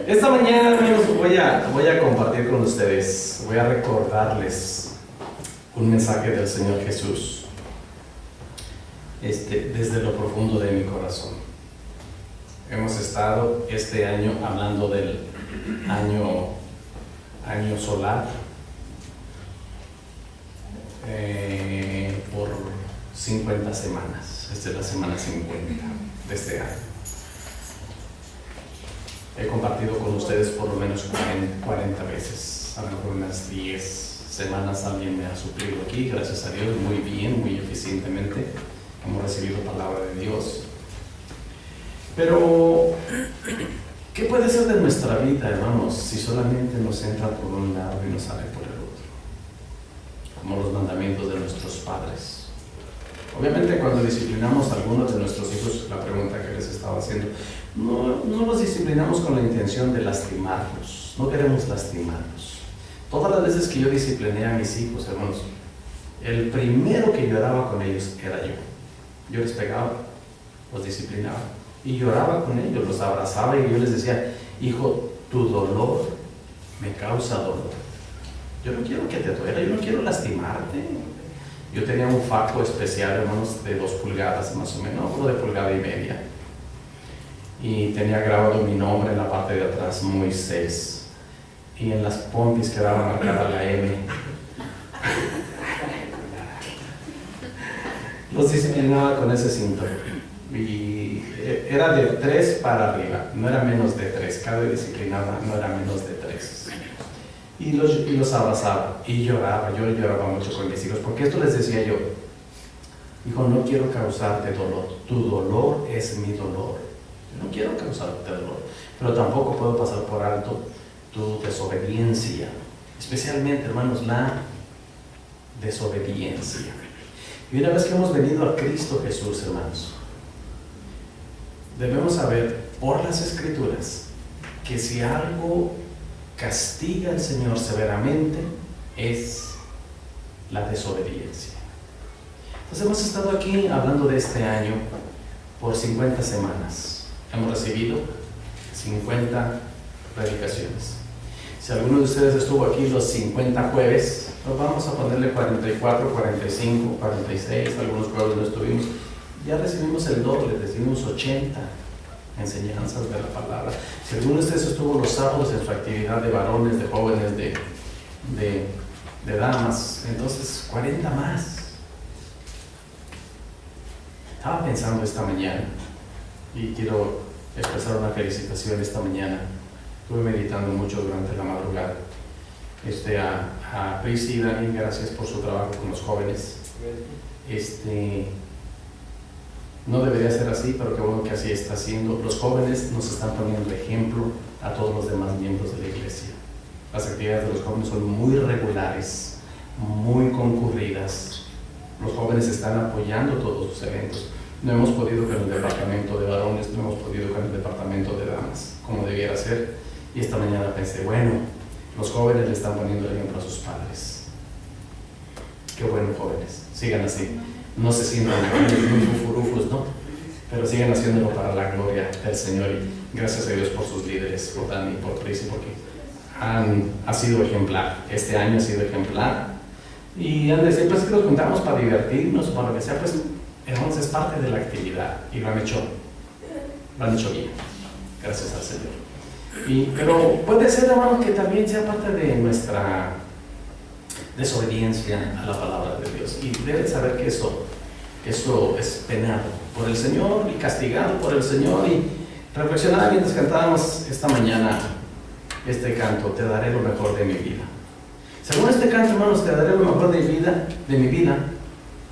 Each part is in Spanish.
Esta mañana, amigos, voy a compartir con ustedes, voy a recordarles un mensaje del Señor Jesús desde lo profundo de mi corazón. Hemos estado este año hablando del año solar por 50 semanas. Esta es la semana 50 de este año. He compartido con ustedes por lo menos 40 veces, a lo mejor unas 10 semanas alguien me ha suplido aquí, gracias a Dios, muy bien, muy eficientemente, hemos recibido palabra de Dios. Pero, ¿qué puede ser de nuestra vida, hermanos, si solamente nos entra por un lado y nos sale por el otro? Como los mandamientos de nuestros padres. Obviamente cuando disciplinamos a algunos de nuestros hijos, la pregunta que les estaba haciendo, no los disciplinamos con la intención de lastimarlos, no queremos lastimarlos. Todas las veces que yo discipliné a mis hijos, hermanos, el primero que lloraba con ellos era yo. Yo les pegaba, los disciplinaba y lloraba con ellos, los abrazaba y yo les decía, hijo, tu dolor me causa dolor. Yo no quiero que te duela, yo no quiero lastimarte. Yo tenía un fajo especial, hermanos, de 2 pulgadas más o menos, uno de 1,5 pulgadas. Y tenía grabado mi nombre en la parte de atrás, Moisés. Y en las pompis quedaba marcada la M. Los disciplinaba con ese cinto. Y era de 3 para arriba, no era menos de 3. Cada disciplinada no era menos de 3. Y los abrazaba y lloraba. Yo lloraba mucho con mis hijos, porque esto les decía yo: hijo, no quiero causarte dolor, tu dolor es mi dolor. Yo no quiero causarte dolor, pero tampoco puedo pasar por alto tu desobediencia, especialmente, hermanos, la desobediencia. Y una vez que hemos venido a Cristo Jesús, hermanos, debemos saber por las Escrituras que si algo castiga al Señor severamente es la desobediencia. Entonces hemos estado aquí hablando de este año por 50 semanas. Hemos recibido 50 predicaciones. Si alguno de ustedes estuvo aquí los 50 jueves, pues vamos a ponerle 44, 45, 46, algunos jueves no estuvimos. Ya recibimos el doble, recibimos 80 enseñanzas de la palabra. Si alguno de ustedes estuvo los sábados en su actividad de varones, de jóvenes, de damas, entonces 40 más. Estaba pensando esta mañana y quiero expresar una felicitación esta mañana. Estuve meditando mucho durante la madrugada. A Prisi y Dani, gracias por su trabajo con los jóvenes. No debería ser así, pero qué bueno que así está haciendo. Los jóvenes nos están poniendo ejemplo a todos los demás miembros de la iglesia. Las actividades de los jóvenes son muy regulares, muy concurridas. Los jóvenes están apoyando todos sus eventos. No hemos podido con el departamento de varones, no hemos podido con el departamento de damas, como debiera ser. Y esta mañana pensé, bueno, los jóvenes le están poniendo el ejemplo a sus padres. Qué bueno, jóvenes, sigan así. No se sientan muy fufurufos, ¿no? Pero sigan haciéndolo para la gloria del Señor. Y gracias a Dios por sus líderes, por Dani y por Prisi, porque ha sido ejemplar. Este año ha sido ejemplar. Y han de decir, pues que nos juntamos para divertirnos, para lo que sea, pues hermanos, es parte de la actividad. Y lo han hecho bien. Gracias al Señor. Pero puede ser, hermanos, que también sea parte de nuestra desobediencia a la palabra de Dios. Y deben saber que eso es penado por el Señor y castigado por el Señor. Y reflexionaba mientras cantábamos esta mañana este canto, te daré lo mejor de mi vida. Según este canto, hermanos, te daré lo mejor de mi vida,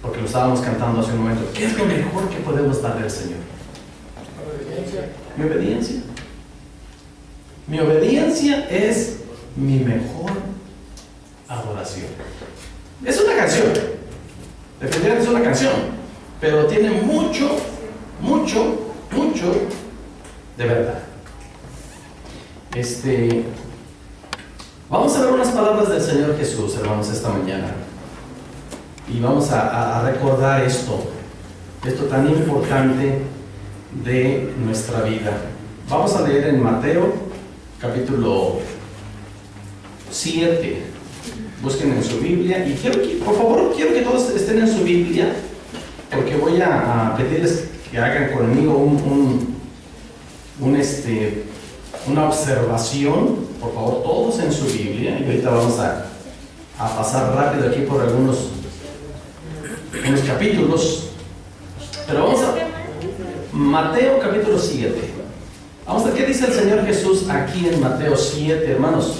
porque lo estábamos cantando hace un momento. ¿Qué es lo mejor que podemos darle al Señor? Mi obediencia. Mi obediencia es mi mejor adoración. Es una canción, definitivamente es una canción, pero tiene mucho de verdad. Vamos a ver unas palabras del Señor Jesús, hermanos, esta mañana, y vamos a recordar esto tan importante de nuestra vida. Vamos a leer en Mateo capítulo 7. Busquen en su Biblia. Y por favor, quiero que todos estén en su Biblia, porque voy a pedirles que hagan conmigo una observación. Por favor, todos en su Biblia. Y ahorita vamos a pasar rápido aquí por algunos capítulos. Pero vamos a Mateo capítulo 7. Vamos a ver qué dice el Señor Jesús aquí en Mateo 7, hermanos.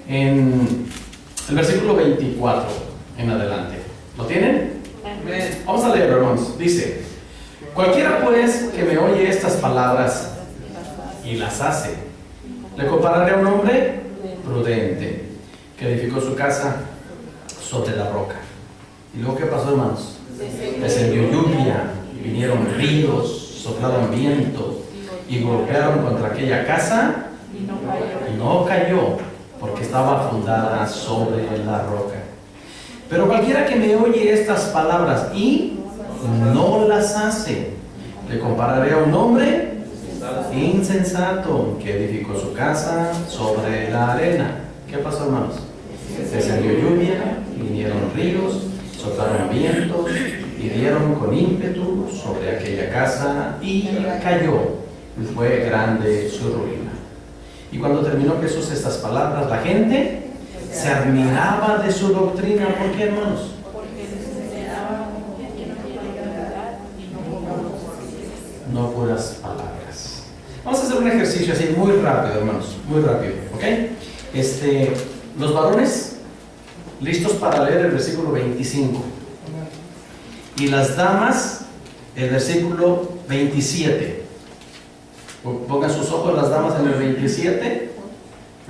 En el versículo 24 en adelante. ¿Lo tienen? Amén. Vamos a leer, hermanos. Dice: cualquiera pues que me oye estas palabras y las hace, le compararé a un hombre prudente que edificó su casa sobre la roca. ¿Y luego qué pasó, hermanos? Descendió lluvia, y vinieron ríos, soplaron viento y golpearon contra aquella casa y no cayó, porque estaba fundada sobre la roca. Pero cualquiera que me oye estas palabras y no las hace, le compararé a un hombre insensato que edificó su casa sobre la arena. ¿Qué pasó, hermanos? Descendió lluvia, vinieron ríos, soplaron vientos y dieron con ímpetu sobre aquella casa y cayó, y fue grande su ruina. Y cuando terminó Jesús estas palabras, la gente se admiraba de su doctrina. ¿Por qué, hermanos? No puras palabras. Vamos a hacer un ejercicio así muy rápido, hermanos, muy rápido, ¿ok? Los varones, listos para leer el versículo 25. Y las damas, el versículo 27. Pongan sus ojos las damas en el 27,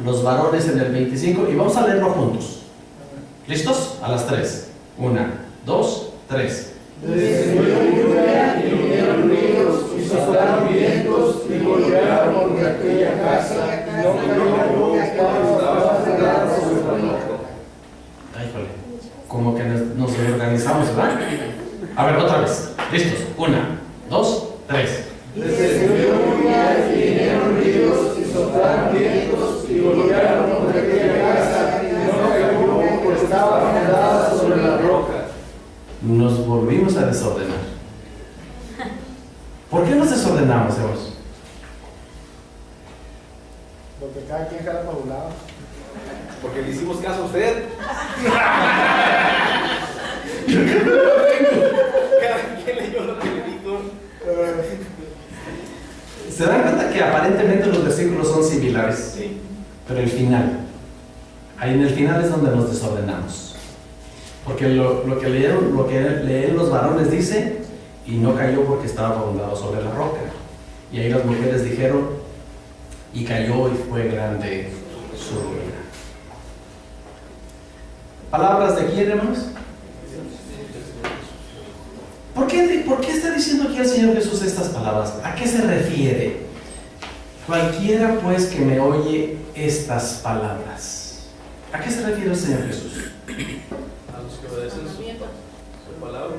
los varones en el 25, y vamos a leerlo juntos. ¿Listos? A las 3. 1, 2, 3. Descendió lluvia y vinieron ríos y soplaron vientos y golpearon contra aquella casa y no cayó, porque estaba fundada sobre la roca. Ay, jole. Como que nos organizamos, ¿verdad? A ver, otra vez. ¿Listos? 1, 2, 3. Descendió lluvia y vinieron ríos y soplaron vientos y golpearon contra aquella casa y no cayó, porque estaba fundada sobre la roca. Nos volvimos a desordenar. ¿Por qué nos desordenamos, hermanos? Porque cada quien jala para un lado. Porque le hicimos caso a usted. Cada quien leyó lo que le dijo. ¿Se dan cuenta que aparentemente los versículos son similares? Sí. Pero el final, ahí en el final es donde nos desordenamos. Porque lo que leen los varones dice, y no cayó porque estaba fundado sobre la roca. Y ahí las mujeres dijeron, y cayó y fue grande su ruina. ¿Palabras de quién, hermanos? ¿Por qué está diciendo aquí el Señor Jesús estas palabras? ¿A qué se refiere? Cualquiera pues que me oye estas palabras. ¿A qué se refiere el Señor Jesús? A los que obedecen su palabra.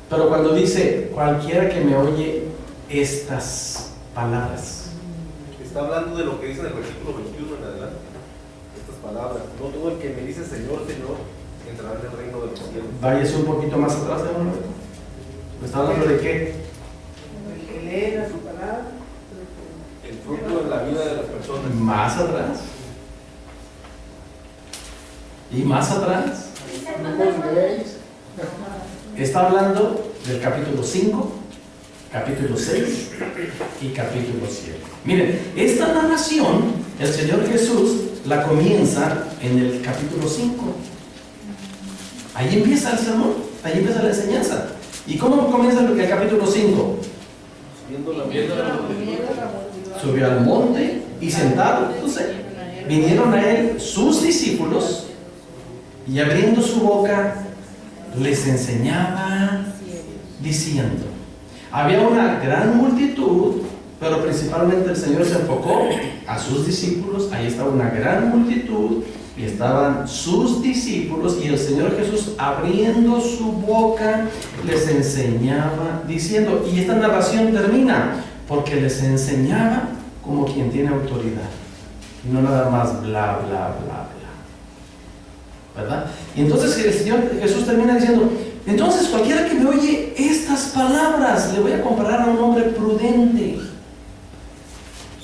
Pero cuando dice cualquiera que me oye estas palabras, Está hablando de lo que dice en el versículo 21 en adelante. Estas palabras. No todo el que me dice Señor, Señor, entrará en el reino de los cielos. váyase un poquito más atrás, hermano. ¿Me está hablando de qué? El que lee su palabra. El fruto en la vida de las personas. Más atrás. Y más atrás. Grupos gays. Está hablando del capítulo 5, capítulo 6 y capítulo 7. Miren, esta narración, el Señor Jesús la comienza en el capítulo 5. Ahí empieza el sermón, ahí empieza la enseñanza. ¿Y cómo comienza el capítulo 5? Viendo la multitud. Subió al monte y sentado, entonces, vinieron a él sus discípulos y abriendo su boca les enseñaba diciendo. Había una gran multitud, pero principalmente el Señor se enfocó a sus discípulos. Ahí estaba una gran multitud y estaban sus discípulos, y el Señor Jesús abriendo su boca les enseñaba diciendo. Y esta narración termina porque les enseñaba como quien tiene autoridad. Y no nada más bla, bla, bla, bla. ¿Verdad? Y entonces el Señor Jesús termina diciendo, entonces cualquiera que me oye estas palabras, le voy a comparar a un hombre prudente,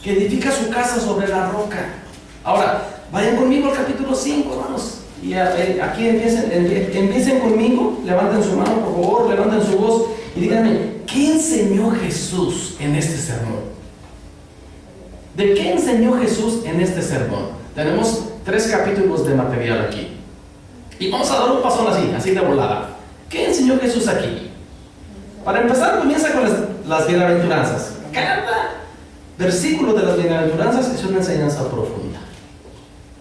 que edifica su casa sobre la roca. Ahora, vayan conmigo al capítulo 5, hermanos. Y aquí empiecen conmigo, levanten su mano, por favor, levanten su voz y díganme, ¿qué enseñó Jesús en este sermón? ¿De qué enseñó Jesús en este sermón? Tenemos 3 capítulos de material aquí. Y vamos a dar un pasón así de volada. ¿Qué enseñó Jesús aquí? Para empezar, comienza con las bienaventuranzas. Cada versículo de las bienaventuranzas es una enseñanza profunda.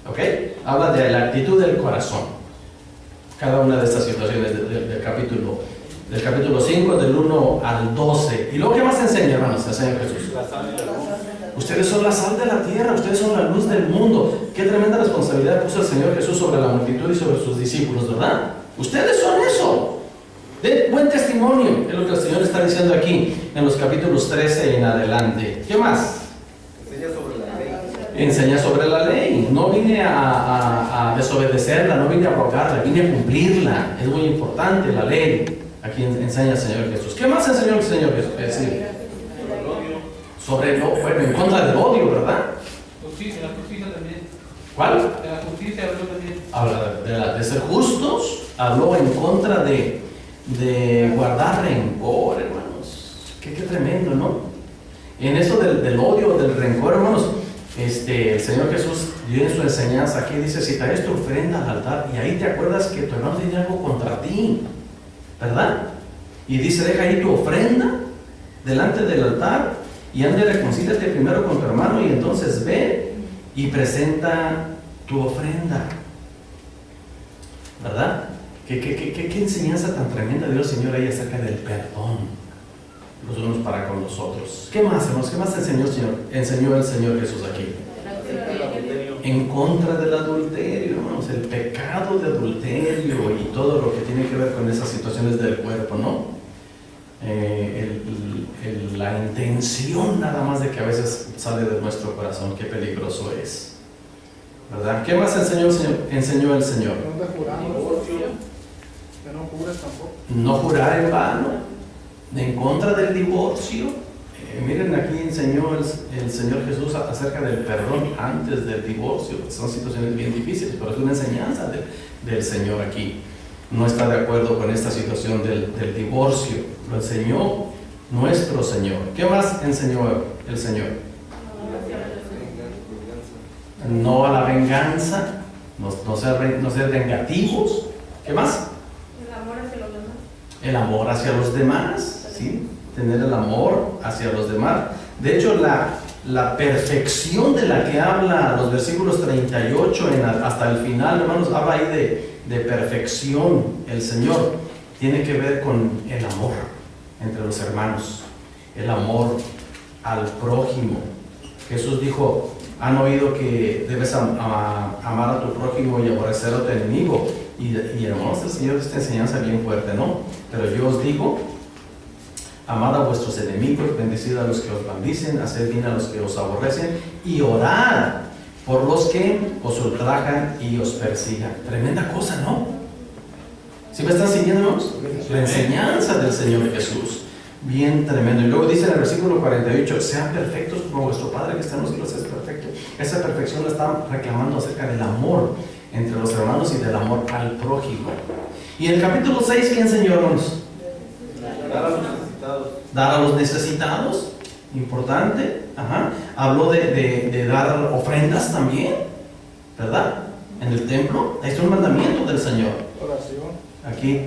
¿Ok? Habla de la actitud del corazón. Cada una de estas situaciones del capítulo 5, del 1 al 12. ¿Y luego qué más enseña, hermanos? Enseña Jesús. La sal y la luz. Ustedes son la sal de la tierra, ustedes son la luz del mundo. Qué tremenda responsabilidad puso el Señor Jesús sobre la multitud y sobre sus discípulos, ¿verdad? Ustedes son eso. De buen testimonio, es lo que el Señor está diciendo aquí en los capítulos 13 en adelante. ¿Qué más? Enseña sobre la ley. Enseña sobre la ley. No vine a desobedecerla, no vine a abrogarla, vine a cumplirla. Es muy importante la ley. Aquí enseña el Señor Jesús. ¿Qué más enseñó el Señor Jesús? Sobre el odio. Bueno, en contra del odio, ¿verdad? Justicia, la justicia también. ¿Cuál? De la justicia habló también. Habla de ser justos. Habló en contra de guardar rencor, hermanos. Qué tremendo, ¿no? En eso del odio, del rencor, hermanos, el Señor Jesús dio en su enseñanza aquí, dice, si traes tu ofrenda al altar y ahí te acuerdas que tu hermano tiene algo contra ti, ¿verdad? Y dice, deja ahí tu ofrenda delante del altar y ande, reconcíliate primero con tu hermano y entonces ve y presenta tu ofrenda, ¿verdad? ¿Qué enseñanza tan tremenda dio el Señor ahí acerca del perdón los unos para con los otros? ¿Qué más, hermanos? ¿Qué más enseñó el Señor Jesús aquí? En contra del adulterio, hermanos, el pecado de adulterio y todo lo que tiene que ver con esas situaciones del cuerpo, ¿no? La intención nada más de que a veces sale de nuestro corazón, qué peligroso es, ¿verdad? ¿Qué más enseñó el Señor? ¿Dónde juramos? Que no jures tampoco. No jurar en vano, en contra del divorcio. Miren, aquí enseñó el Señor Jesús acerca del perdón antes del divorcio. Son situaciones bien difíciles, pero es una enseñanza del Señor aquí. No está de acuerdo con esta situación del divorcio. Lo enseñó nuestro Señor. ¿Qué más enseñó el Señor? No a la venganza, no ser vengativos. ¿Qué más? El amor hacia los demás. El amor hacia los demás, ¿sí? Tener el amor hacia los demás. De hecho, la perfección de la que habla los versículos 38 hasta el final, hermanos, habla ahí de perfección. El Señor tiene que ver con el amor entre los hermanos, el amor al prójimo. Jesús dijo, han oído que debes amar a tu prójimo y aborrecer a tu enemigo. Y hermanos, el Señor esta enseñanza bien fuerte, ¿no? Pero yo os digo, amad a vuestros enemigos, bendecid a los que os maldicen, haced bien a los que os aborrecen y orad por los que os ultrajan y os persigan. Tremenda cosa, ¿no? ¿Sí me están siguiendo, hermanos? La enseñanza del Señor Jesús. Bien tremendo. Y luego dice en el versículo 48, sean perfectos como vuestro Padre que está en los cielos es perfecto. Esa perfección la está reclamando acerca del amor entre los hermanos y del amor al prójimo. Y en el capítulo 6, ¿qué enseñó, hermanos? Dar a los necesitados. Dar a los necesitados, importante. Ajá. Habló de dar ofrendas también, ¿verdad? En el templo. Ahí está un mandamiento del Señor. Oración. Aquí,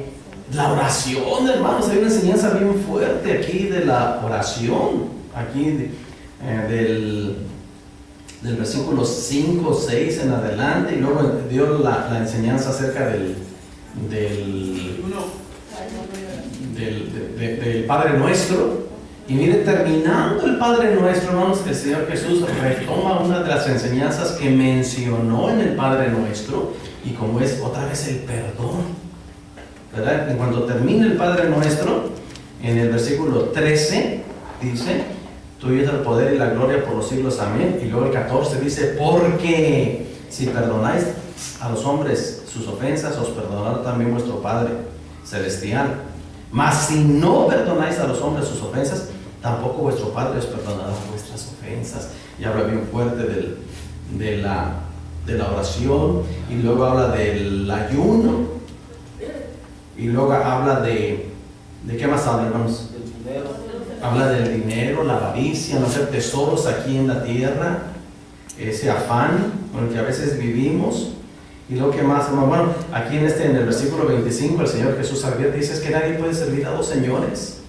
la oración, hermanos, hay una enseñanza bien fuerte aquí de la oración. Aquí del versículo 5, 6 en adelante, y luego dio la enseñanza acerca del Padre Nuestro. Y mire, terminando el Padre Nuestro, hermanos, el Señor Jesús retoma una de las enseñanzas que mencionó en el Padre Nuestro, y como es otra vez el perdón, ¿verdad? En cuanto termina el Padre Nuestro, en el versículo 13, dice, tuyo es el poder y la gloria por los siglos, amén. Y luego el 14 dice, porque si perdonáis a los hombres sus ofensas, os perdonará también vuestro Padre celestial. Mas si no perdonáis a los hombres sus ofensas, tampoco vuestro Padre os perdonará vuestras ofensas. Y habla bien fuerte de la oración, y luego habla del ayuno, y luego habla ¿de qué más habla, hermanos? El dinero. Habla del dinero, la avaricia, no hacer tesoros aquí en la tierra, ese afán con el que a veces vivimos. Y lo que más, hermano, bueno, aquí en el versículo 25 el Señor Jesús advierte, dice, es que nadie puede servir a dos señores,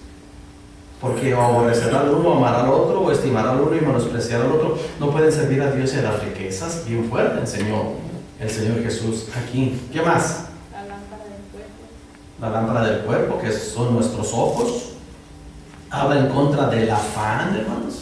porque o aborrecerá al uno, amará al otro, o estimará al uno y menospreciará al otro. No pueden servir a Dios y a las riquezas. Bien fuerte enseñó el Señor Jesús aquí. ¿Qué más? La lámpara del cuerpo. La lámpara del cuerpo, que son nuestros ojos. Habla en contra del afán, hermanos.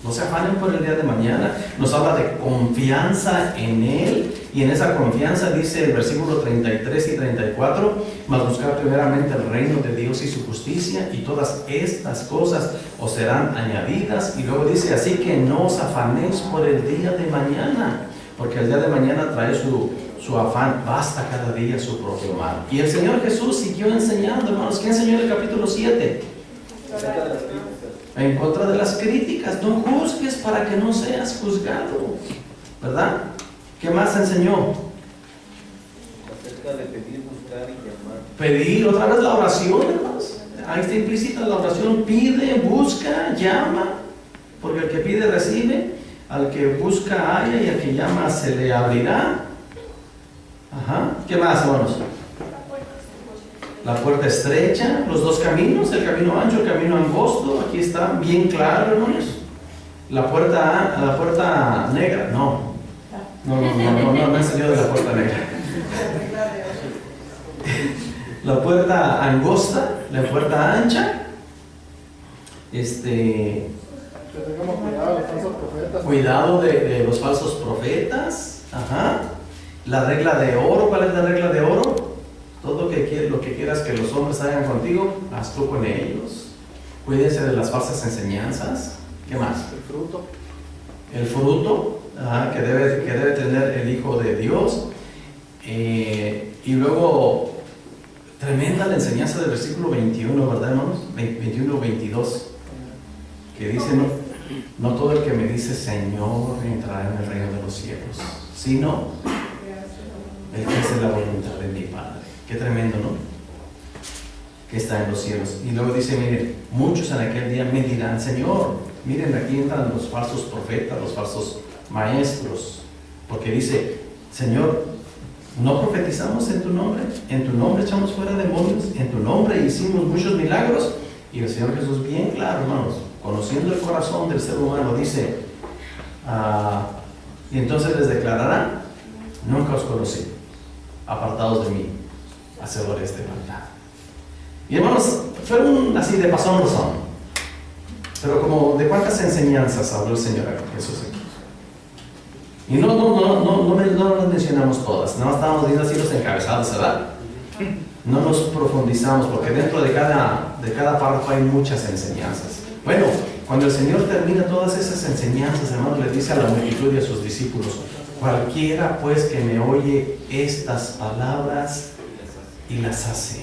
No se afanen por el día de mañana. Nos habla de confianza en Él. Y en esa confianza dice el versículo 33 y 34, mas buscar primeramente el reino de Dios y su justicia, y todas estas cosas os serán añadidas. Y luego dice, así que no os afanéis por el día de mañana, porque el día de mañana trae su afán. Basta cada día su propio mal. Y el Señor Jesús siguió enseñando, hermanos. ¿Qué enseñó en el capítulo 7? En contra de las críticas. No juzgues para que no seas juzgado, ¿verdad? ¿Qué más enseñó? Acerca de pedir, buscar y llamar. Pedir, otra vez la oración, hermanos. Ahí está implícita la oración. Pide, busca, llama, porque el que pide recibe, al que busca halla, y al que llama se le abrirá. Ajá. ¿Qué más, hermanos? La puerta estrecha, los dos caminos, el camino ancho, el camino angosto. Aquí está bien claro, hermanos. La puerta negra, no enseñó de la puerta negra. La puerta angosta, la puerta ancha. Que tengamos cuidado de los falsos profetas. Cuidado de los falsos profetas. Ajá. La regla de oro, ¿cuál es la regla de oro? Todo lo que quieras que los hombres hagan contigo, haz tú con ellos. Cuídense de las falsas enseñanzas. ¿Qué más? El fruto que debe tener el Hijo de Dios. Y luego, tremenda la enseñanza del versículo 21, ¿verdad, hermanos? 21-22, que dice, no todo el que me dice Señor entrará en el reino de los cielos, sino el que hace la voluntad de mi Padre. Qué tremendo, ¿no? Que está en los cielos. Y luego dice, miren, muchos en aquel día me dirán, Señor, miren, aquí entran los falsos profetas, los falsos maestros, porque dice, Señor, ¿no profetizamos en tu nombre echamos fuera demonios, en tu nombre hicimos muchos milagros? Y el Señor Jesús, bien claro, hermanos, conociendo el corazón del ser humano, dice, y entonces les declarará, nunca os conocí, apartados de mí, hacedores de maldad. Y hermanos, fueron así de pasón razón, pero como de cuántas enseñanzas habló el Señor Jesús aquí. Y no las mencionamos todas, no estábamos viendo así los encabezados, ¿verdad? No nos profundizamos, porque dentro de cada párrafo hay muchas enseñanzas. Bueno, cuando el Señor termina todas esas enseñanzas, hermanos, le dice a la multitud y a sus discípulos, cualquiera pues que me oye estas palabras y las hace,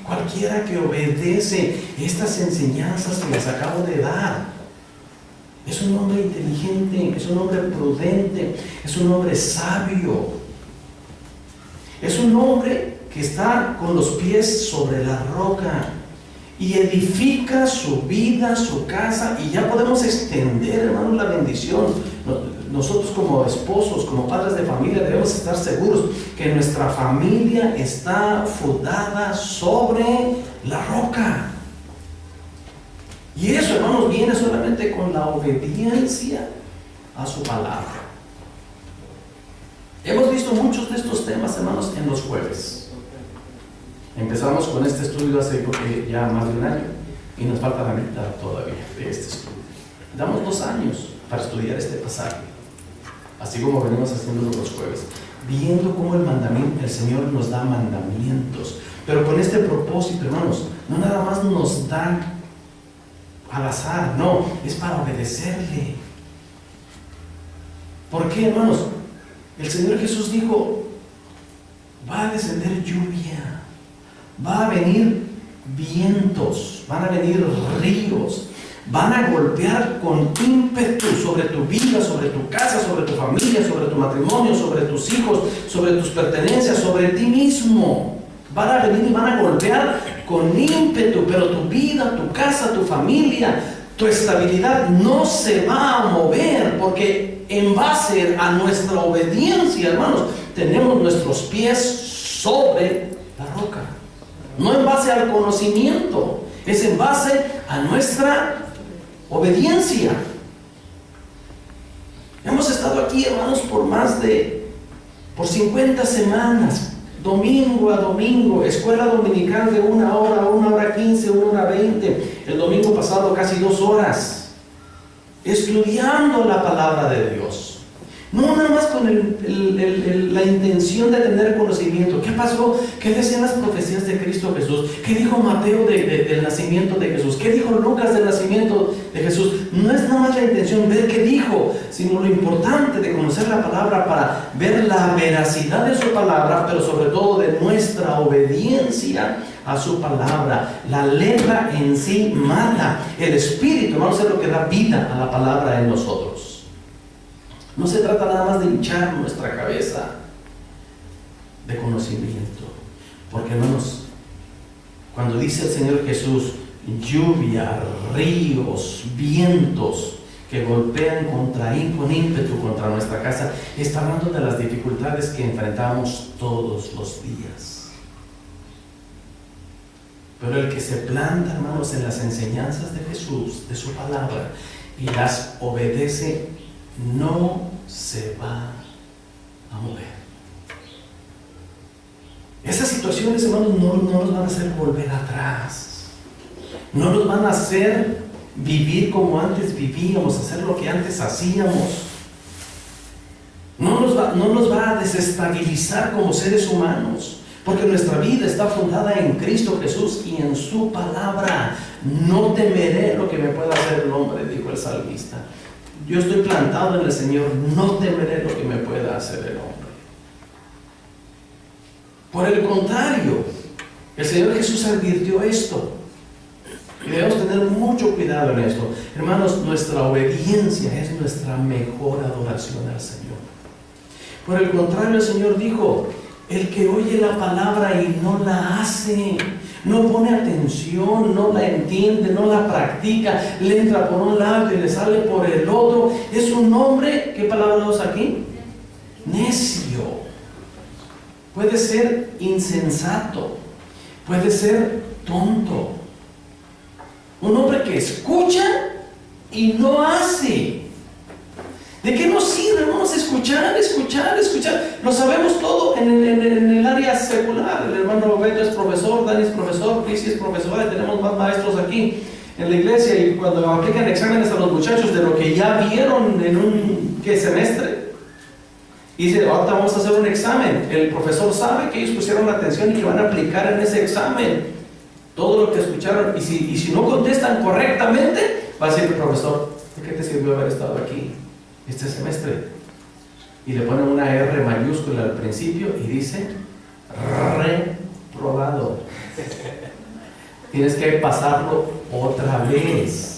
cualquiera que obedece estas enseñanzas que les acabo de dar, es un hombre inteligente, es un hombre prudente, es un hombre sabio, es un hombre que está con los pies sobre la roca y edifica su vida, su casa. Y ya podemos extender, hermanos, la bendición. Nosotros como esposos, como padres de familia, debemos estar seguros que nuestra familia está fundada sobre la roca. Y eso, hermanos, viene solamente con la obediencia a su palabra. Hemos visto muchos de estos temas, hermanos, en los jueves. Empezamos con este estudio hace ya más de un año y nos falta la mitad todavía de este estudio. Damos 2 años para estudiar este pasaje, así como venimos haciendo los jueves, viendo cómo el Señor nos da mandamientos, pero con este propósito, hermanos, no nada más nos da al azar, no, es para obedecerle. ¿Por qué, hermanos? El Señor Jesús dijo, va a descender lluvia, va a venir vientos, van a venir ríos, van a golpear con ímpetu sobre tu vida, sobre tu casa, sobre tu familia, sobre tu matrimonio, sobre tus hijos, sobre tus pertenencias, sobre ti mismo. Van a venir y van a golpear con ímpetu, pero tu vida, tu casa, tu familia, tu estabilidad no se va a mover, porque en base a nuestra obediencia, hermanos, tenemos nuestros pies sobre la roca. No en base al conocimiento, es en base a nuestra obediencia. Hemos estado aquí, hermanos, por 50 semanas, domingo a domingo, escuela dominical de 1 hora, 1 hora 15, 1 hora 20, el domingo pasado casi 2 horas, estudiando la palabra de Dios. No nada más con la intención de tener conocimiento. ¿Qué pasó? ¿Qué decían las profecías de Cristo Jesús? ¿Qué dijo Mateo del nacimiento de Jesús? ¿Qué dijo Lucas del nacimiento de Jesús? No es nada más la intención ver qué dijo, sino lo importante de conocer la palabra para ver la veracidad de su palabra, pero sobre todo de nuestra obediencia a su palabra. La letra en sí mata. El Espíritu, vamos a hacer lo que da vida a la palabra en nosotros. No se trata nada más de hinchar nuestra cabeza de conocimiento. Porque, hermanos, cuando dice el Señor Jesús, lluvia, ríos, vientos que golpean con ímpetu contra nuestra casa, está hablando de las dificultades que enfrentamos todos los días. Pero el que se planta, hermanos, en las enseñanzas de Jesús, de su palabra, y las obedece, no se va a mover. Esas situaciones, hermanos, no nos van a hacer volver atrás. No nos van a hacer vivir como antes vivíamos, hacer lo que antes hacíamos. No nos va a desestabilizar como seres humanos, porque nuestra vida está fundada en Cristo Jesús y en su palabra. No temeré lo que me pueda hacer el hombre, dijo el salmista. Yo estoy plantado en el Señor, no temeré lo que me pueda hacer el hombre. Por el contrario, el Señor Jesús advirtió esto. Y debemos tener mucho cuidado en esto. Hermanos, nuestra obediencia es nuestra mejor adoración al Señor. Por el contrario, el Señor dijo, el que oye la palabra y no la hace, no pone atención, no la entiende, no la practica, le entra por un lado y le sale por el otro, es un hombre, ¿qué palabra usa aquí? Necio. Puede ser insensato, puede ser tonto. Un hombre que escucha y no hace. ¿De qué nos sirve, hermanos, escuchar? Lo sabemos todo en el área secular. El hermano Beto es profesor, Dani es profesor, Cristi es profesora, y tenemos más maestros aquí en la iglesia. Y cuando aplican exámenes a los muchachos de lo que ya vieron en un semestre, y dice, ahorita vamos a hacer un examen. El profesor sabe que ellos pusieron atención y que van a aplicar en ese examen todo lo que escucharon. Y si no contestan correctamente, va a decir el profesor, ¿de qué te sirvió haber estado aquí este semestre? Y le ponen una R mayúscula al principio y dice reprobado. Tienes que pasarlo otra vez.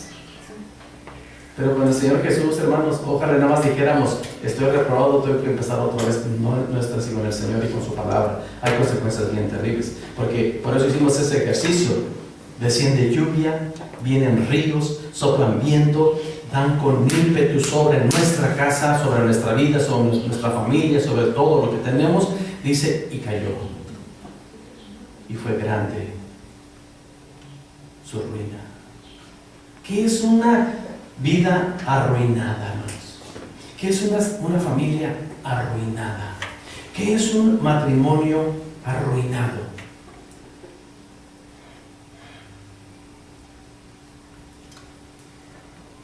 Pero con el Señor Jesús, hermanos, ojalá nada más dijéramos, estoy reprobado, tengo que empezar otra vez. No está así con el Señor y con su palabra. Hay consecuencias bien terribles. Porque por eso hicimos ese ejercicio. Desciende lluvia, vienen ríos, soplan viento, dan con ímpetu sobre nuestra casa, sobre nuestra vida, sobre nuestra familia, sobre todo lo que tenemos. Dice, y cayó. Y fue grande su ruina. ¿Qué es una vida arruinada, hermanos? ¿Qué es una familia arruinada? ¿Qué es un matrimonio arruinado?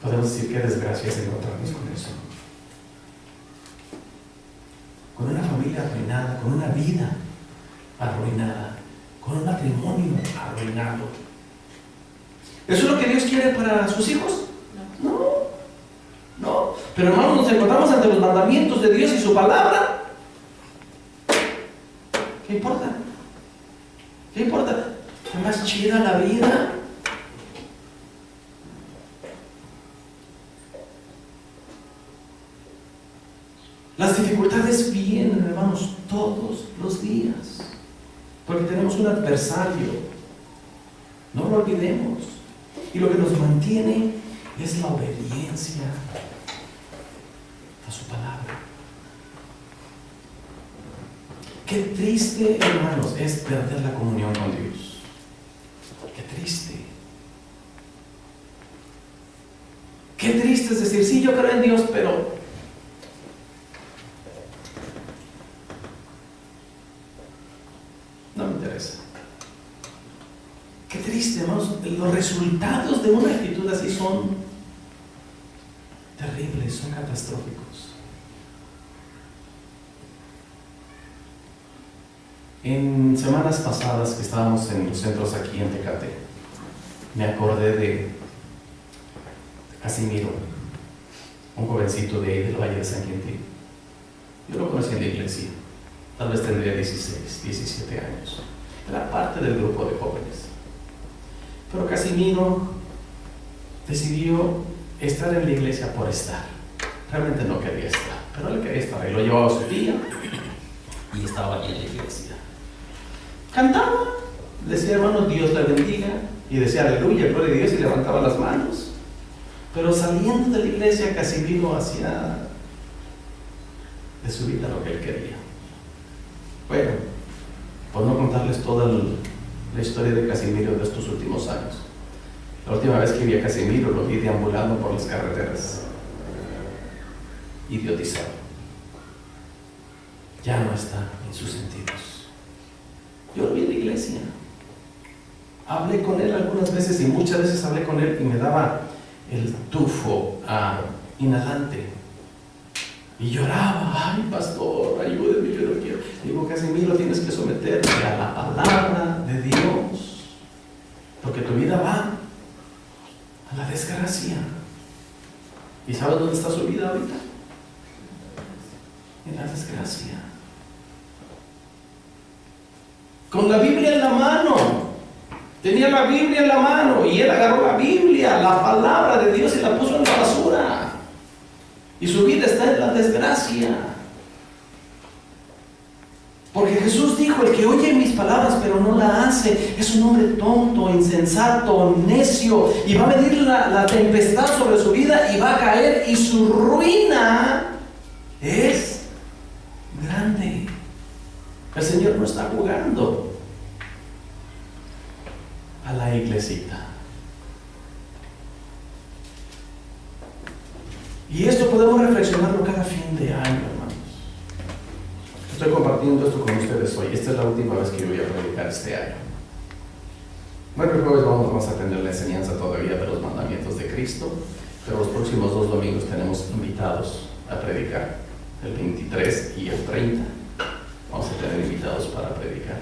Podemos decir que desgracia es encontrarnos con eso. Con una familia arruinada, con una vida arruinada, con un matrimonio arruinado. ¿Eso es lo que Dios quiere para sus hijos? No. Pero hermanos, nos encontramos ante los mandamientos de Dios y su palabra. ¿Qué importa? ¿Qué importa? ¿Qué más chida la vida? Las dificultades vienen, hermanos, todos los días, porque tenemos un adversario. No lo olvidemos. Y lo que nos mantiene es la obediencia a su palabra. Qué triste, hermanos, es perder la comunión con Dios. Qué triste. Qué triste es decir, sí, yo creo en Dios, pero no me interesa. Qué triste, hermanos. Los resultados de una actitud así son terribles, son catastróficos. En semanas pasadas que estábamos en los centros aquí en Tecate, me acordé de Casimiro, un jovencito de ahí del Valle de San Quintín. Yo lo conocí en la iglesia, tal vez tendría 16, 17 años. Era parte del grupo de jóvenes. Pero Casimiro decidió estar en la iglesia por estar. Realmente no quería estar, pero él quería estar. Y lo llevaba a su tía y estaba ahí en la iglesia. Cantaba, decía hermano, Dios le bendiga, y decía aleluya, gloria a Dios, y levantaba las manos. Pero saliendo de la iglesia, Casimiro hacía de su vida lo que él quería. Bueno, por no contarles toda la historia de Casimiro de estos últimos años. La última vez que vi a Casimiro lo vi deambulando por las carreteras, idiotizado. Ya no está en sus sentidos. Yo lo vi en la iglesia. Hablé con él algunas veces y muchas veces hablé con él y me daba el tufo inhalante. Y lloraba, ay pastor, ayúdeme, yo no quiero. Digo, Casimiro, tienes que someterte a la palabra de Dios, porque tu vida va a la desgracia. ¿Y sabes dónde está su vida ahorita? En la desgracia. Con la Biblia en la mano. Tenía la Biblia en la mano y él agarró la Biblia, la palabra de Dios, y la puso en la basura. Y su vida está en la desgracia. Porque Jesús dijo, el que oye mis palabras pero no la hace, es un hombre tonto, insensato, necio, y va a venir la tempestad sobre su vida y va a caer, y su ruina es grande. El Señor no está jugando a la iglesita. Y esto podemos reflexionarlo cada fin de año, hermanos. Estoy compartiendo esto con ustedes hoy. Esta es la última vez que voy a predicar este año. Bueno, el jueves vamos a tener la enseñanza todavía de los mandamientos de Cristo, pero los próximos 2 domingos tenemos invitados a predicar, el 23 y el 30. Vamos a tener invitados para predicar.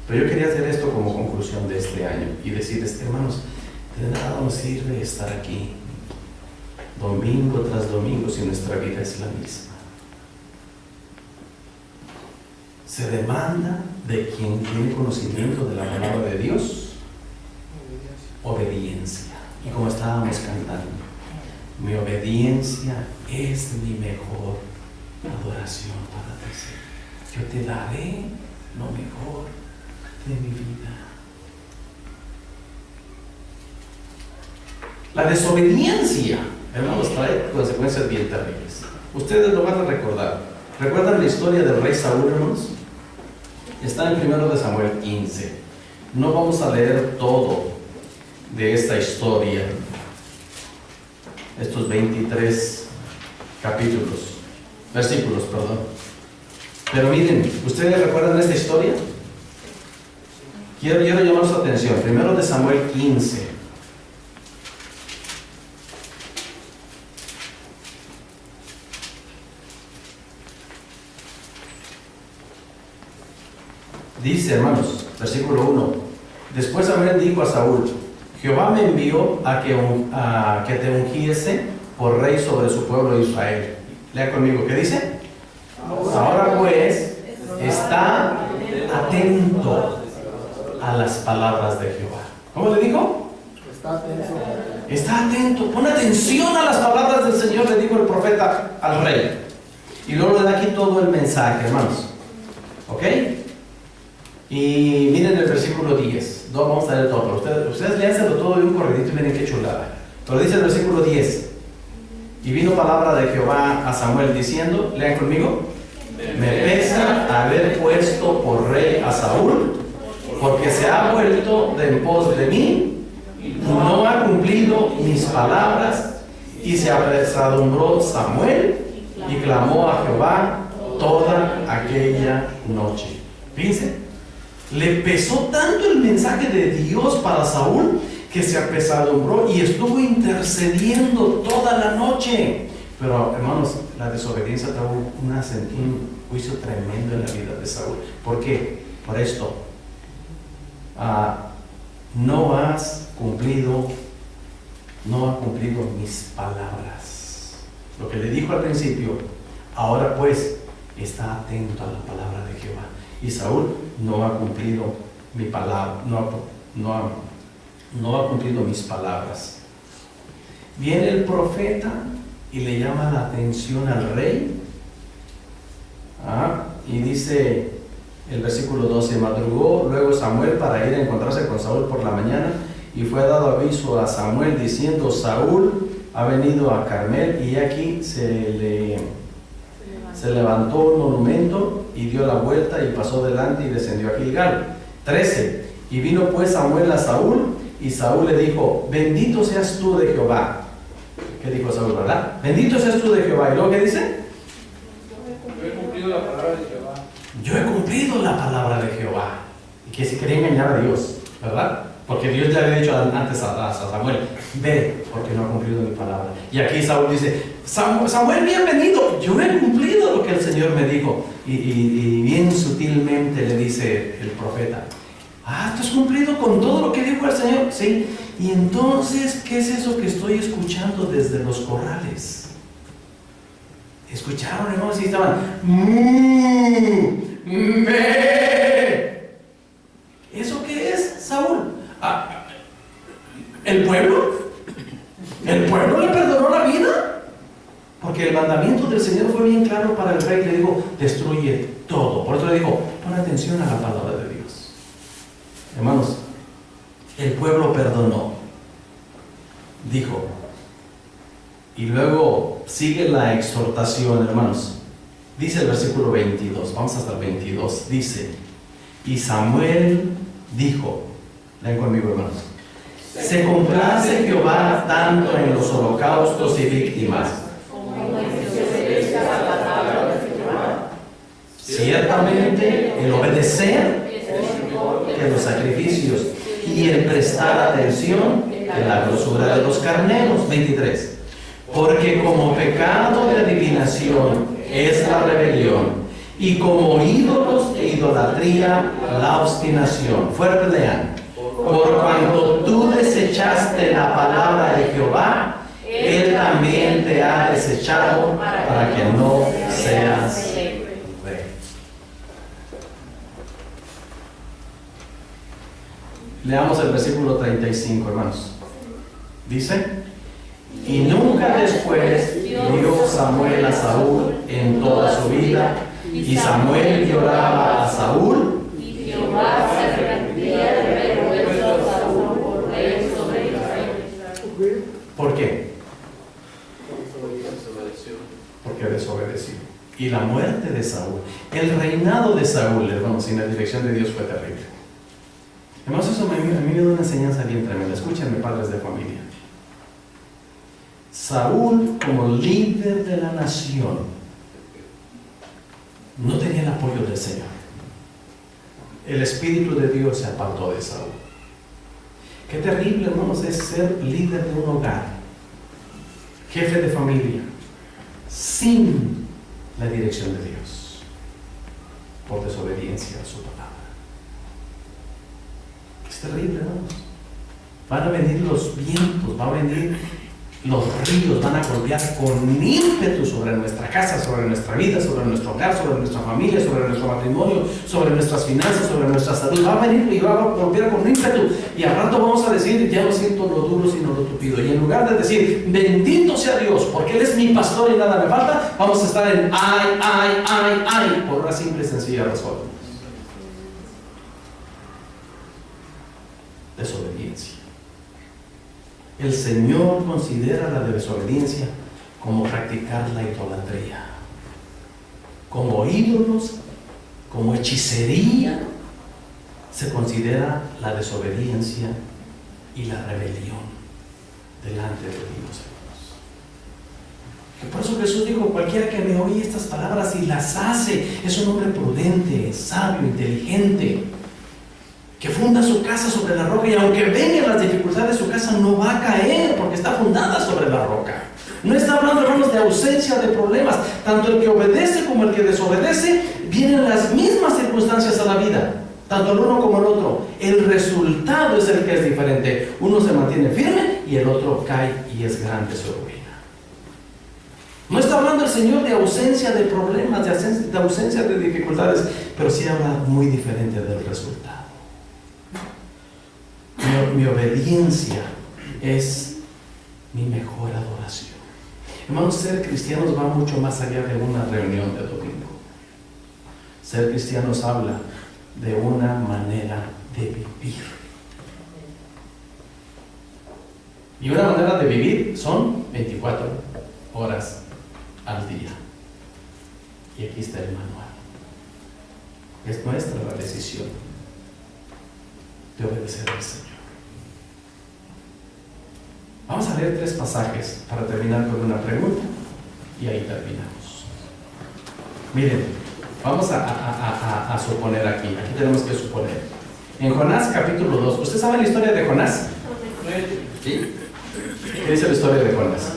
Pero yo quería hacer esto como conclusión de este año y decirles, hermanos, de nada nos sirve estar aquí domingo tras domingo si nuestra vida es la misma. Se demanda de quien tiene conocimiento de la palabra de Dios obediencia. Y como estábamos cantando, mi obediencia es mi mejor adoración para ti. Yo te daré lo mejor de mi vida. La desobediencia, hermanos, trae consecuencias bien terribles. Ustedes lo van a recordar. ¿Recuerdan la historia del rey Saúl, hermanos? Está en 1 Samuel 15. No vamos a leer todo de esta historia, estos 23 versículos, perdón. Pero miren, ¿ustedes recuerdan esta historia? Quiero llamar su atención. 1 Samuel 15. Dice, hermanos, versículo 1. Después Samuel dijo a Saúl, Jehová me envió a que te ungiese por rey sobre su pueblo Israel. Lea conmigo, ¿qué dice? Ahora pues, está atento a las palabras de Jehová. ¿Cómo le dijo? Está atento. Está atento, pon atención a las palabras del Señor, le dijo el profeta al rey. Y luego le da aquí todo el mensaje, hermanos. ¿Ok? Y miren el versículo 10. Vamos a leer todo. Ustedes léanselo todo de un corredito y miren qué chulada. Pero dice el versículo 10. Y vino palabra de Jehová a Samuel diciendo, lean conmigo, me pesa haber puesto por rey a Saúl, porque se ha vuelto de en pos de mí, no ha cumplido mis palabras. Y se apesadumbró Samuel y clamó a Jehová toda aquella noche. Fíjense, le pesó tanto el mensaje de Dios para Saúl que se apesadumbró y estuvo intercediendo toda la noche. Pero hermanos, la desobediencia trajo un juicio tremendo en la vida de Saúl. ¿Por qué? Por esto. No ha cumplido mis palabras. Lo que le dijo al principio, ahora pues está atento a la palabra de Jehová. Y Saúl no ha cumplido mi palabra, no ha cumplido mis palabras. Viene el profeta y le llama la atención al rey. Y dice el versículo 12, madrugó luego Samuel para ir a encontrarse con Saúl por la mañana, y fue dado aviso a Samuel diciendo, Saúl ha venido a Carmel, y aquí se levantó un monumento y dio la vuelta y pasó delante y descendió a Gilgal. 13, y vino pues Samuel a Saúl, y Saúl le dijo, bendito seas tú de Jehová. ¿Qué dijo Saúl, verdad? Bendito seas tú de Jehová. ¿Y luego qué dice? Yo he cumplido la palabra de Jehová. Yo he cumplido la palabra de Jehová. Y que se quería engañar a Dios, ¿verdad? Porque Dios ya había dicho antes a Samuel, ve, porque no ha cumplido mi palabra. Y aquí Saúl dice, Samuel, bienvenido, yo he cumplido lo que el Señor me dijo. Y bien sutilmente le dice el profeta, ¿tú has cumplido con todo lo que dijo el Señor? Sí. Y entonces, ¿qué es eso que estoy escuchando desde los corrales? ¿Escucharon, hermanos? Y estaban, ¿eso qué es, Saúl? ¿El pueblo? ¿El pueblo le perdonó la vida? Porque el mandamiento del Señor fue bien claro para el rey. Le dijo, destruye todo. Por eso le dijo, pon atención a la palabra de Dios. Hermanos, el pueblo perdonó, dijo. Y luego sigue la exhortación, hermanos. Dice el versículo 22, vamos hasta el 22. Dice, y Samuel dijo, leen conmigo, hermanos, se complace Jehová tanto en los holocaustos y víctimas, ciertamente el obedecer que los sacrificios y el prestar atención que la grosura de los carneros. 23. Porque como pecado de adivinación es la rebelión, y como ídolos de idolatría la obstinación. Fuerte lean. Por cuanto tú desechaste la palabra de Jehová, Él también te ha desechado para que no seas rey. Leamos el versículo 35, hermanos. Dice, y nunca después vio Samuel a Saúl en toda su vida, y Samuel lloraba a Saúl, Y Jehová se arrepentía de haber puesto a Saúl por rey sobre Israel. ¿Por qué? Porque desobedeció. Y la muerte de Saúl, el reinado de Saúl, hermanos, sin la dirección de Dios fue terrible. Hermanos, eso a mí me da una enseñanza bien tremenda. Escúchenme, padres de familia. Saúl, como líder de la nación, no tenía el apoyo del Señor. El Espíritu de Dios se apartó de Saúl. Qué terrible, hermanos, es ser líder de un hogar, jefe de familia, sin la dirección de Dios, por desobediencia a su palabra. Es terrible, hermanos. van a venir los vientos, va a venir los ríos, van a golpear con ímpetu sobre nuestra casa, sobre nuestra vida, sobre nuestro hogar, sobre nuestra familia, sobre nuestro matrimonio, sobre nuestras finanzas, sobre nuestra salud. Va a venir y va a golpear con ímpetu. Y al rato vamos a decir, ya no siento lo duro sino lo tupido. Y en lugar de decir, bendito sea Dios, porque Él es mi pastor y nada me falta, vamos a estar en ay, por una simple y sencilla razón: desobediencia. El Señor considera la desobediencia como practicar la idolatría, como ídolos, como hechicería. Se considera la desobediencia y la rebelión delante de Dios. Por eso Jesús dijo: cualquiera que me oye estas palabras y las hace es un hombre prudente, sabio, inteligente, que funda su casa sobre la roca, y aunque vengan las dificultades, su casa no va a caer porque está fundada sobre la roca. No está hablando, hermanos, de ausencia de problemas. Tanto el que obedece como el que desobedece, vienen las mismas circunstancias a la vida, tanto el uno como el otro. El resultado es el que es diferente. Uno se mantiene firme y el otro cae y es grande su ruina. No está hablando el Señor de ausencia de problemas, de ausencia de dificultades, pero sí habla muy diferente del resultado. Mi obediencia es mi mejor adoración. Hermanos, ser cristianos va mucho más allá de una reunión de domingo. Ser cristianos habla de una manera de vivir. Y una manera de vivir son 24 horas al día. Y aquí está el manual. Es nuestra la decisión de obedecer al Señor. Vamos a leer 3 pasajes para terminar con una pregunta y ahí terminamos. Miren, vamos a suponer aquí tenemos que suponer. En Jonás capítulo 2, ¿usted sabe la historia de Jonás? ¿Sí? ¿Qué dice la historia de Jonás?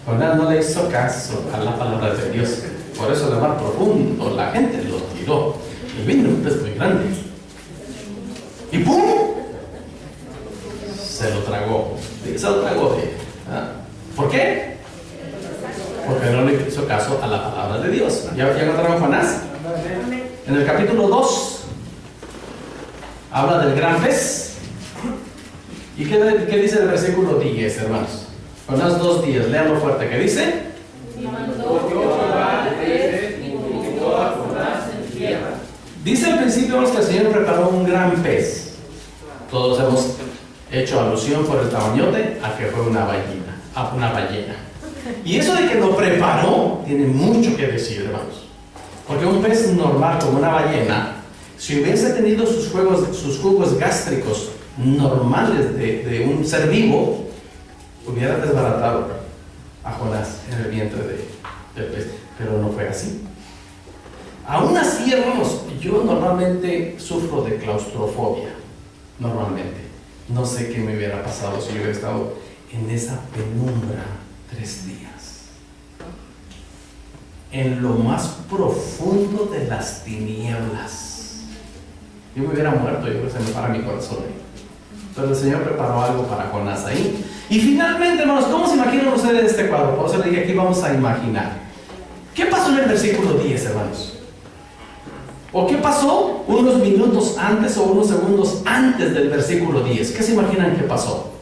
Jonás no le hizo caso a la palabra de Dios, por eso de mar profundo la gente lo tiró y vino un pez muy grande y ¡pum! Se lo tragó. ¿Por qué? Porque no le hizo caso a la palabra de Dios. ¿Ya encontraron Jonás? En el capítulo 2 habla del gran pez. ¿Y qué dice el versículo 10, hermanos? Jonás 2:10, léanlo fuerte. ¿Qué dice? Y mandó Jehová al pez y vomitó a Jonás en tierra. Dice al principio que el Señor preparó un gran pez. Todos hemos hecho alusión por el tamañote a que fue una ballena. Y eso de que lo preparó tiene mucho que decir, hermanos. Porque un pez normal como una ballena, si hubiese tenido sus jugos gástricos normales de un ser vivo, hubiera desbaratado a Jonás en el vientre del pez. Pero no fue así. Aún así, hermanos, yo normalmente sufro de claustrofobia. Normalmente. No sé qué me hubiera pasado si yo hubiera estado en esa penumbra 3 días. En lo más profundo de las tinieblas. Yo me hubiera muerto, yo creo que se me para mi corazón. Pero el Señor preparó algo para Jonás ahí. Y finalmente, hermanos, ¿cómo se imaginan ustedes este cuadro? Por eso le dije, aquí vamos a imaginar. ¿Qué pasó en el versículo 10, hermanos? ¿O qué pasó unos minutos antes o unos segundos antes del versículo 10? ¿Qué se imaginan que pasó?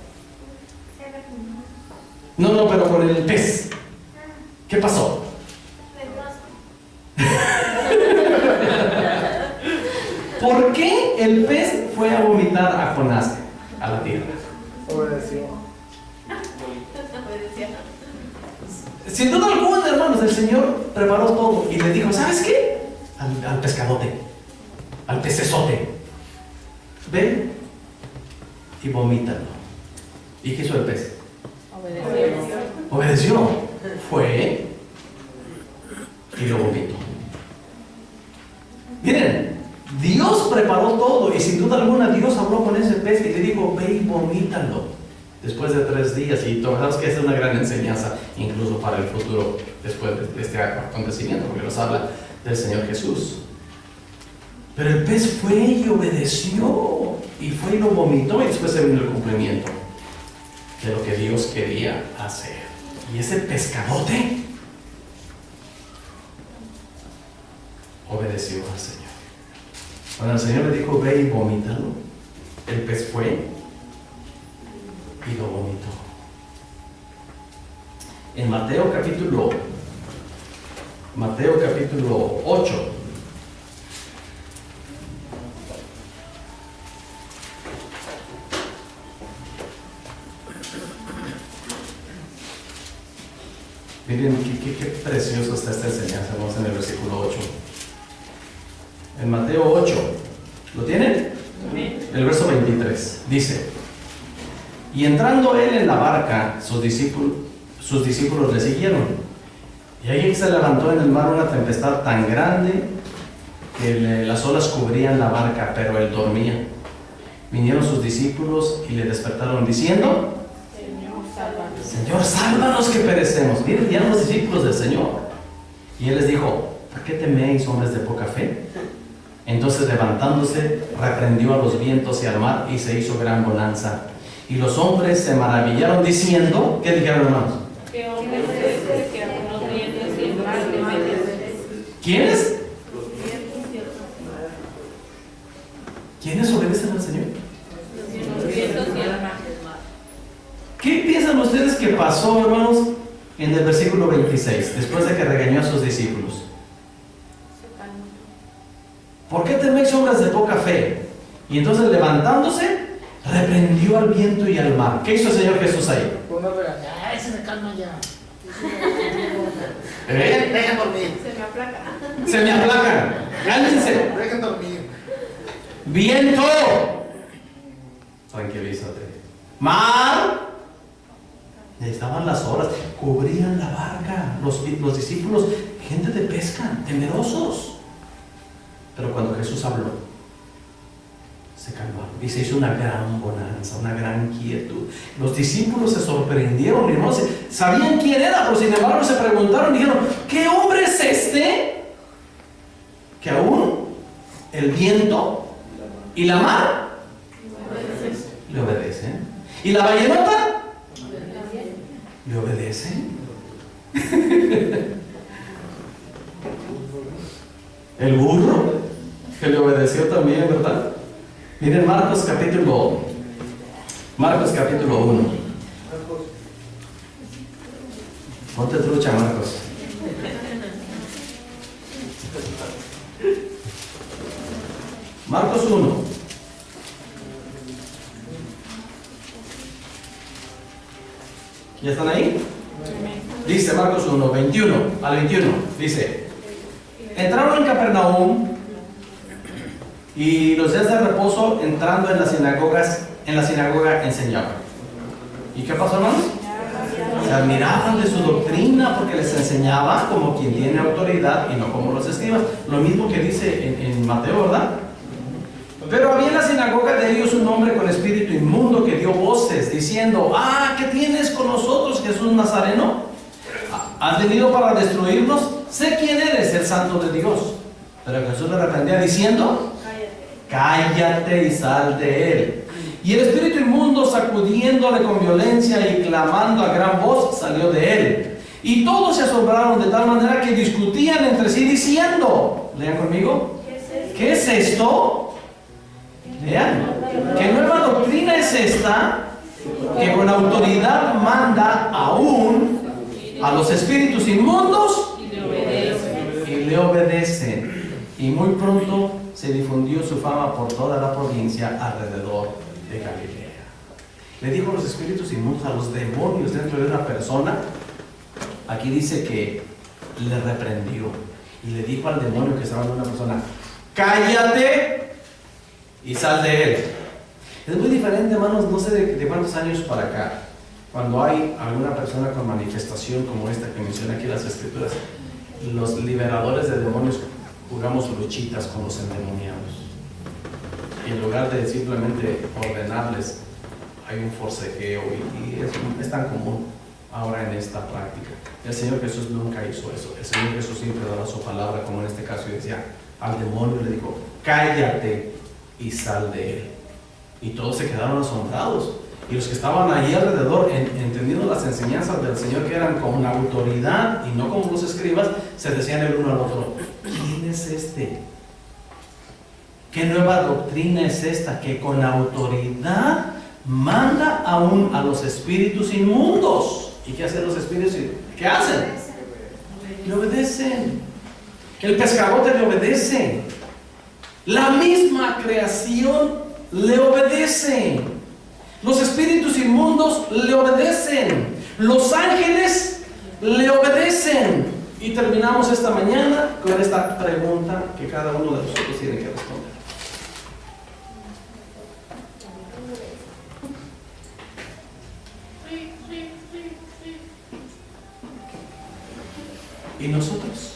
No, pero con el pez. ¿Qué pasó? ¿Por qué el pez fue a vomitar a Jonás a la tierra? Obedeció. Sin duda alguna, hermanos, el Señor preparó todo y le dijo, ¿sabes qué? Al pescadote, al pecesote, ven y vomítalo. ¿Y qué hizo el pez? Obedeció. Fue y lo vomitó. Miren, Dios preparó todo y sin duda alguna Dios habló con ese pez y le dijo, ve y vomítalo. Después de 3 días, y sabes que esa es una gran enseñanza incluso para el futuro después de este acontecimiento, porque nos habla del Señor Jesús. Pero el pez fue y obedeció. y fue y lo vomitó, y después se vino el cumplimiento de lo que Dios quería hacer. Y ese pescadote obedeció al Señor. Cuando el Señor le dijo, ve y vomítalo, el pez fue y lo vomitó. En Mateo capítulo 8, miren qué precioso está esta enseñanza. Vamos en el versículo 8. En Mateo 8, ¿lo tienen? El verso 23 dice: y entrando él en la barca, sus discípulos le siguieron. Y ahí se levantó en el mar una tempestad tan grande que las olas cubrían la barca, pero él dormía. Vinieron sus discípulos y le despertaron diciendo: Señor, sálvanos que perecemos. Miren, ya los discípulos del Señor. Y él les dijo: ¿por qué teméis, hombres de poca fe? Entonces, levantándose, reprendió a los vientos y al mar, y se hizo gran bonanza. Y los hombres se maravillaron diciendo, ¿qué dijeron, hermanos? ¿Qué hombre es este que aún los vientos y el mar le obedecen? ¿Quiénes? ¿Quiénes obedecen al Señor? Los vientos y el mar. ¿Qué piensan ustedes que pasó, hermanos, en el versículo 26, después de que regañó a sus discípulos? ¿Por qué teméis, hombres de poca fe? Y entonces, levantándose, reprendió al viento y al mar. ¿Qué hizo el Señor Jesús ahí? Una regañada. ¡Ay, se me calma ya! Dejen dormir. Se me aplaca. Se me aplacan. Cálmense. Dejen dormir. Viento, tranquilízate. Mar, estaban las olas, cubrían la barca. Los discípulos, gente de pesca, temerosos. Pero cuando Jesús habló, se calmaron y se hizo una gran bonanza, una gran quietud. Los discípulos se sorprendieron, hermanos, sabían quién era, pero sin embargo se preguntaron y dijeron: ¿qué hombre es este que aún el viento y la mar le obedecen? ¿Y la ballenota le obedecen? El burro, que le obedeció también, ¿verdad? Miren Marcos capítulo 1. Ponte trucha, Marcos. Marcos 1. ¿Ya están ahí? Dice Marcos 1, 21 al 21. Dice: entraron en Capernaum, y los días de reposo, entrando en la sinagoga enseñaba. ¿Y qué pasó, hermanos? Se admiraban de su doctrina, porque les enseñaba como quien tiene autoridad y no como los escribas. Lo mismo que dice en Mateo, ¿verdad? Pero había en la sinagoga de ellos un hombre con espíritu inmundo que dio voces diciendo: ¿qué tienes con nosotros, Jesús Nazareno? ¿Has venido para destruirnos? Sé quién eres, el Santo de Dios. Pero Jesús le reprendía diciendo: cállate y sal de él. Y el espíritu inmundo, sacudiéndole con violencia y clamando a gran voz, salió de él. Y todos se asombraron de tal manera que discutían entre sí diciendo, lean conmigo, ¿qué es esto? Lean, ¿qué nueva doctrina es esta que con autoridad manda aún a los espíritus inmundos y le obedecen? Y muy pronto se difundió su fama por toda la provincia alrededor de Galilea. Le dijo a los espíritus inmundos, a los demonios dentro de una persona. Aquí dice que le reprendió y le dijo al demonio que estaba en una persona: cállate y sal de él. Es muy diferente, hermanos, no sé de cuántos años para acá, cuando hay alguna persona con manifestación como esta que menciona aquí las escrituras, los liberadores de demonios jugamos luchitas con los endemoniados. Y en lugar de simplemente ordenarles, hay un forcejeo, y es tan común ahora en esta práctica. El Señor Jesús nunca hizo eso. El Señor Jesús siempre daba su palabra, como en este caso, y decía al demonio, le dijo: cállate y sal de él. Y todos se quedaron asombrados. Y los que estaban ahí alrededor, entendiendo las enseñanzas del Señor, que eran con autoridad y no como los escribas, se decían el uno al otro: ¿quién es este? ¿Qué nueva doctrina es esta que con autoridad manda aún a los espíritus inmundos? ¿Y qué hacen los espíritus? ¿Qué hacen? Le obedecen. Que el pescadote le obedece. La misma creación le obedece. Los espíritus inmundos le obedecen. Los ángeles le obedecen. Y terminamos esta mañana con esta pregunta que cada uno de nosotros tiene que responder. ¿Y nosotros?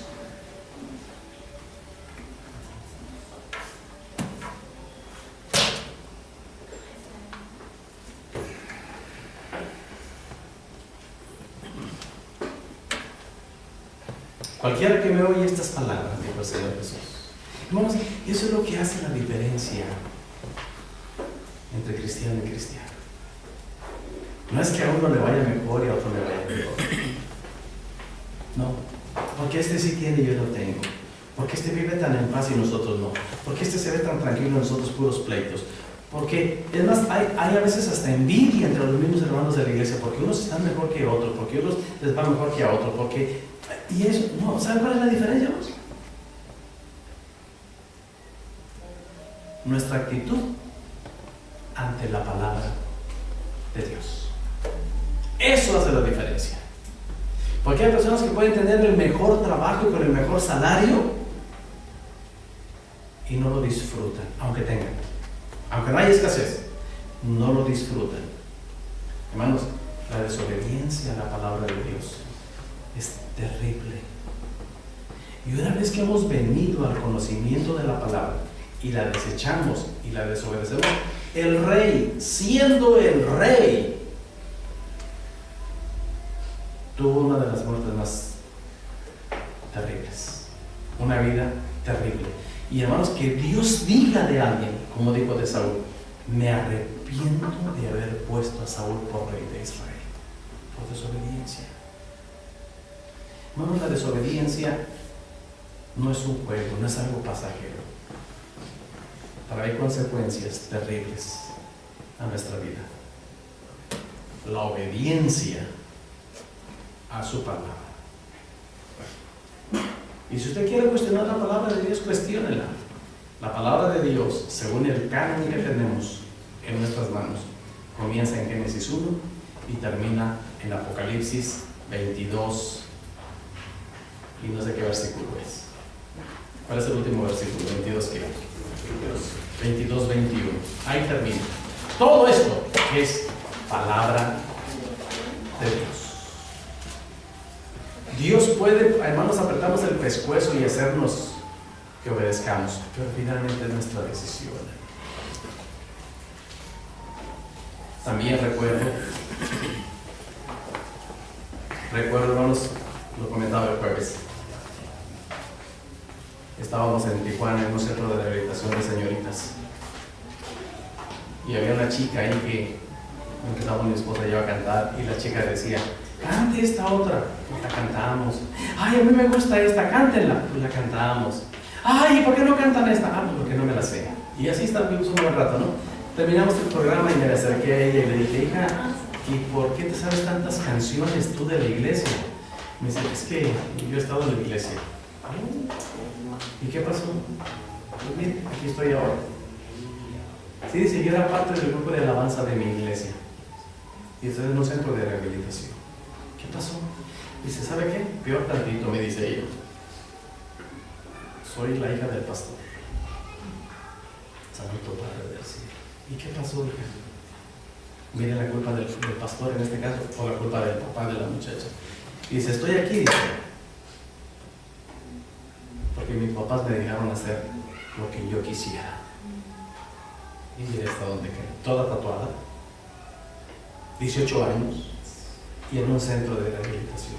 Cualquiera que me oye estas palabras, dijo el Señor Jesús. Hermanos, eso es lo que hace la diferencia entre cristiano y cristiano. No es que a uno le vaya mejor y a otro le vaya mejor. No, porque este sí tiene y yo no tengo. Porque este vive tan en paz y nosotros no. Porque este se ve tan tranquilo y nosotros puros pleitos. Porque, es más, hay a veces hasta envidia entre los mismos hermanos de la iglesia, porque unos están mejor que otros, porque unos les va mejor que a otros, porque... Y eso, no, ¿saben cuál es la diferencia? Nuestra actitud ante la palabra de Dios. Eso hace la diferencia. Porque hay personas que pueden tener el mejor trabajo y con el mejor salario y no lo disfrutan, aunque tengan. Aunque no haya escasez, no lo disfrutan. Hermanos, la desobediencia a la palabra de Dios es terrible. Y una vez que hemos venido al conocimiento de la palabra y la desechamos y la desobedecemos, el rey, siendo el rey, tuvo una de las muertes más terribles, una vida terrible. Y hermanos, que Dios diga de alguien, como dijo de Saúl: me arrepiento de haber puesto a Saúl por rey de Israel, por desobediencia. Hermanos, la desobediencia no es un juego, no es algo pasajero. Trae consecuencias terribles a nuestra vida. La obediencia a su palabra. Y si usted quiere cuestionar la palabra de Dios, cuestiónela. La palabra de Dios, según el canon que tenemos en nuestras manos, comienza en Génesis 1 y termina en Apocalipsis 22 y no sé qué versículo es. ¿Cuál es el último versículo? 22 ¿qué? 22, 21. Ahí termina. Todo esto es palabra de Dios. Dios puede, hermanos, apretamos el pescuezo y hacernos que obedezcamos, pero finalmente es nuestra decisión. También recuerdo, hermanos, lo comentaba el jueves. Estábamos en Tijuana, en un centro de rehabilitación de señoritas. Y había una chica ahí que empezaba mi esposa y yo a cantar, y la chica decía: cante esta otra. Pues la cantamos. Ay, a mí me gusta esta, cántenla. Pues la cantamos. Ay, ¿por qué no cantan esta? Ah, pues porque no me la sé. Y así estuvimos un buen rato, ¿no? Terminamos el programa y me acerqué a ella y le dije: hija, ¿y por qué te sabes tantas canciones tú de la iglesia? Me dice: es que yo he estado en la iglesia. ¿Y qué pasó? Pues mire, aquí estoy ahora. Sí, dice, yo era parte del grupo de alabanza de mi iglesia. Y estoy en un centro de rehabilitación. ¿Qué pasó? Dice: ¿sabe qué? Peor tantito, me dice ella. Soy la hija del pastor. Santo Padre del cielo. ¿Y qué pasó, hija? Mire la culpa del pastor en este caso, o la culpa del papá de la muchacha. Dice: estoy aquí, dice, porque mis papás me dejaron hacer lo que yo quisiera. Y mire hasta dónde quedó, toda tatuada, 18 años, y en un centro de rehabilitación.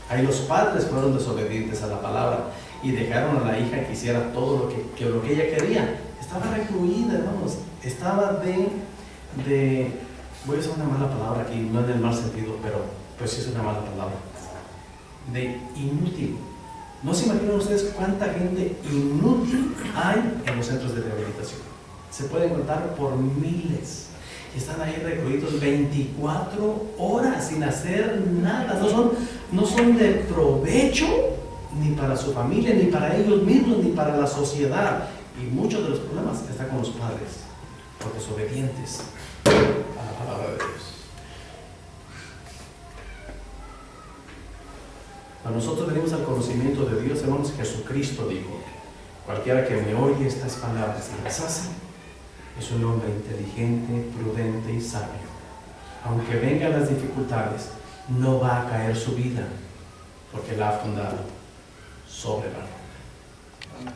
Ahí los padres fueron desobedientes a la palabra y dejaron a la hija que hiciera todo lo que ella quería. Estaba recluida, hermanos. Estaba voy a usar una mala palabra aquí, no en el mal sentido, pero pues sí es una mala palabra. De inútil. ¿No se imaginan ustedes cuánta gente inútil hay en los centros de rehabilitación? Se pueden contar por miles. Y están ahí recluidos 24 horas sin hacer nada. No son de provecho ni para su familia, ni para ellos mismos, ni para la sociedad. Y muchos de los problemas están con los padres, por desobedientes a la palabra de Dios. Cuando nosotros venimos al conocimiento de Dios, hermanos, Jesucristo dijo: cualquiera que me oye estas palabras y las hace, es un hombre inteligente, prudente y sabio. Aunque vengan las dificultades, no va a caer su vida, porque la ha fundado sobre la roca.